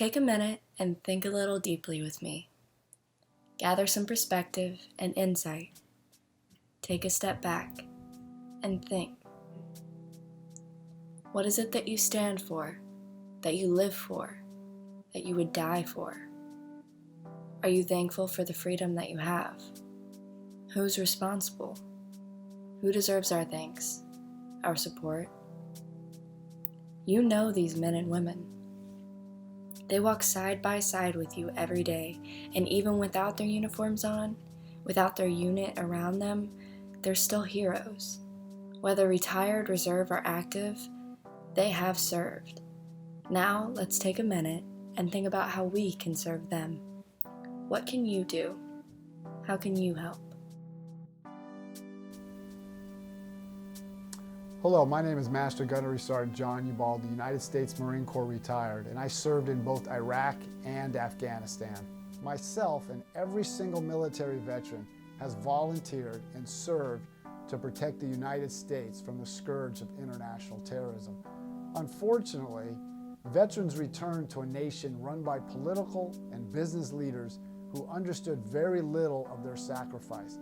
Take a minute and think a little deeply with me. Gather some perspective and insight. Take a step back and think. What is it that you stand for, that you live for, that you would die for? Are you thankful for the freedom that you have? Who's responsible? Who deserves our thanks, our support? You know these men and women. They walk side by side with you every day, and even without their uniforms on, without their unit around them, they're still heroes. Whether retired, reserve, or active, they have served. Now let's take a minute and think about how we can serve them. What can you do? How can you help? Hello, my name is Master Gunnery Sergeant John Ubaldi, United States Marine Corps retired, and I served in both Iraq and Afghanistan. Myself and every single military veteran has volunteered and served to protect the United States from the scourge of international terrorism. Unfortunately, veterans returned to a nation run by political and business leaders who understood very little of their sacrifice.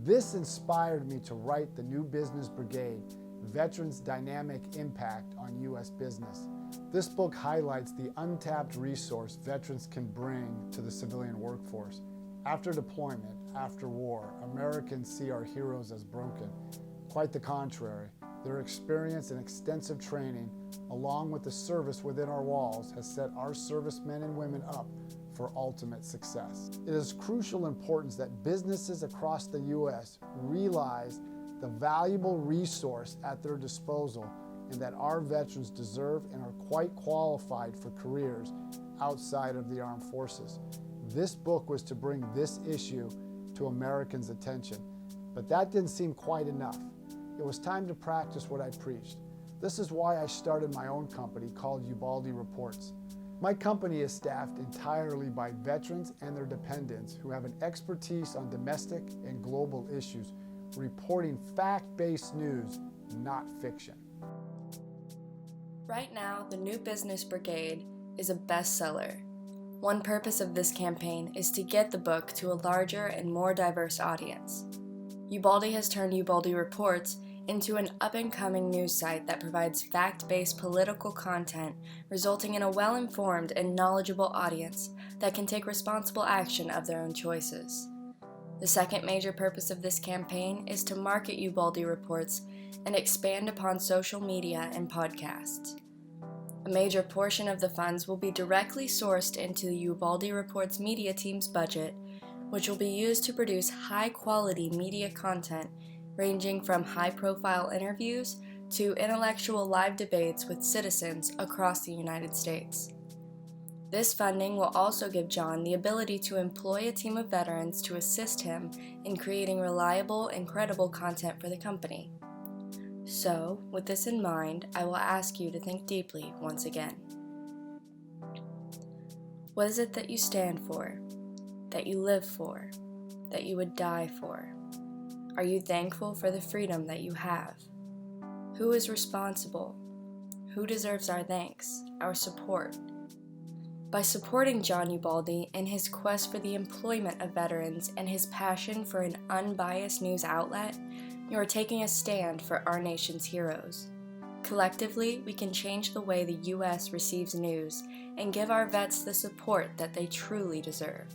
This inspired me to write the new Business Brigade, Veterans' Dynamic Impact on U.S. Business. This book highlights the untapped resource veterans can bring to the civilian workforce. After deployment, after war, Americans see our heroes as broken. Quite the contrary. Their experience and extensive training, along with the service within our walls, has set our servicemen and women up for ultimate success. It is of crucial importance that businesses across the U.S. realize the valuable resource at their disposal and that our veterans deserve and are quite qualified for careers outside of the armed forces. This book was to bring this issue to Americans' attention, but that didn't seem quite enough. It was time to practice what I preached. This is why I started my own company called Ubaldi Reports. My company is staffed entirely by veterans and their dependents who have an expertise on domestic and global issues, reporting fact-based news, not fiction. Right now, the new Business Brigade is a bestseller. One purpose of this campaign is to get the book to a larger and more diverse audience. Ubaldi has turned Ubaldi Reports into an up-and-coming news site that provides fact-based political content, resulting in a well-informed and knowledgeable audience that can take responsible action of their own choices. The second major purpose of this campaign is to market Ubaldi Reports and expand upon social media and podcasts. A major portion of the funds will be directly sourced into the Ubaldi Reports media team's budget, which will be used to produce high-quality media content ranging from high-profile interviews to intellectual live debates with citizens across the United States. This funding will also give John the ability to employ a team of veterans to assist him in creating reliable and credible content for the company. So, with this in mind, I will ask you to think deeply once again. What is it that you stand for, that you live for, that you would die for? Are you thankful for the freedom that you have? Who is responsible? Who deserves our thanks, our support? By supporting John Ubaldi in his quest for the employment of veterans and his passion for an unbiased news outlet, you are taking a stand for our nation's heroes. Collectively, we can change the way the U.S. receives news and give our vets the support that they truly deserve.